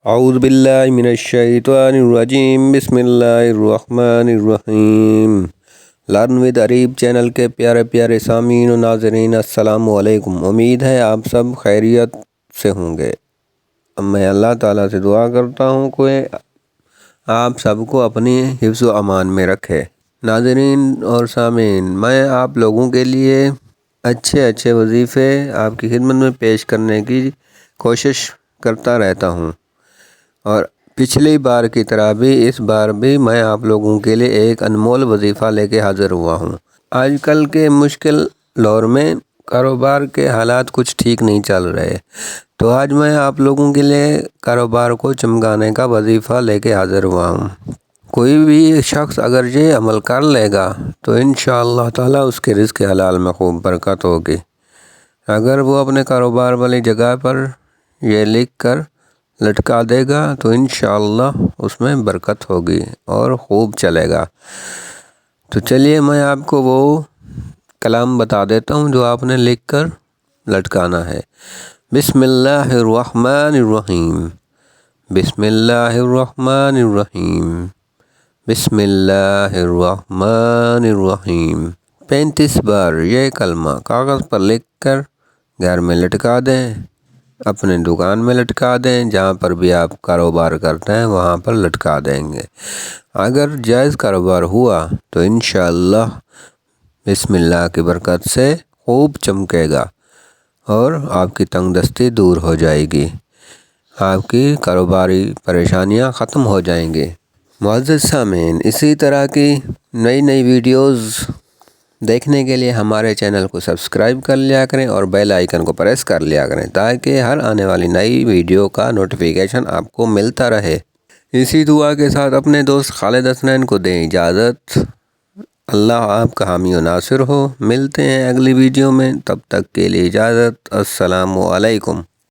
اعوذ باللہ من الشیطان الرجیم، بسم اللہ الرحمن الرحیم۔ لرن ود عریب چینل کے پیارے پیارے سامعین و ناظرین، السلام علیکم۔ امید ہے آپ سب خیریت سے ہوں گے۔ میں اللہ تعالیٰ سے دعا کرتا ہوں کہ آپ سب کو اپنی حفظ و امان میں رکھے۔ ناظرین اور سامعین، میں آپ لوگوں کے لیے اچھے وظیفے آپ کی خدمت میں پیش کرنے کی کوشش کرتا رہتا ہوں، اور پچھلی بار کی طرح بھی اس بار بھی میں آپ لوگوں کے لیے ایک انمول وظیفہ لے کے حاضر ہوا ہوں۔ آج کل کے مشکل دور میں کاروبار کے حالات کچھ ٹھیک نہیں چل رہے، تو آج میں آپ لوگوں کے لیے کاروبار کو چمکانے کا وظیفہ لے کے حاضر ہوا ہوں۔ کوئی بھی شخص اگر یہ عمل کر لے گا تو انشاءاللہ تعالیٰ اس کے رزق حلال میں خوب برکت ہوگی۔ اگر وہ اپنے کاروبار والی جگہ پر یہ لکھ کر لٹکا دے گا تو انشاءاللہ اس میں برکت ہوگی اور خوب چلے گا۔ تو چلیے میں آپ کو وہ کلام بتا دیتا ہوں جو آپ نے لکھ کر لٹکانا ہے۔ بسم اللہ الرحمن الرحیم، بسم اللہ الرحمن الرحیم، بسم اللہ الرحمن الرحیم۔ 35 بار یہ کلمہ کاغذ پر لکھ کر گھر میں لٹکا دیں، اپنے دکان میں لٹکا دیں، جہاں پر بھی آپ کاروبار کرتے ہیں وہاں پر لٹکا دیں گے۔ اگر جائز کاروبار ہوا تو انشاءاللہ بسم اللہ کی برکت سے خوب چمکے گا اور آپ کی تنگ دستی دور ہو جائے گی، آپ کی کاروباری پریشانیاں ختم ہو جائیں گی۔ معزز سامعین، اسی طرح کی نئی ویڈیوز دیکھنے کے لیے ہمارے چینل کو سبسکرائب کر لیا کریں اور بیل آئیکن کو پریس کر لیا کریں تاکہ ہر آنے والی نئی ویڈیو کا نوٹیفیکیشن آپ کو ملتا رہے۔ اسی دعا کے ساتھ اپنے دوست خالد حسنین کو دیں اجازت۔ اللہ آپ کا حامی و ناصر ہو۔ ملتے ہیں اگلی ویڈیو میں، تب تک کے لیے اجازت۔ السلام علیکم۔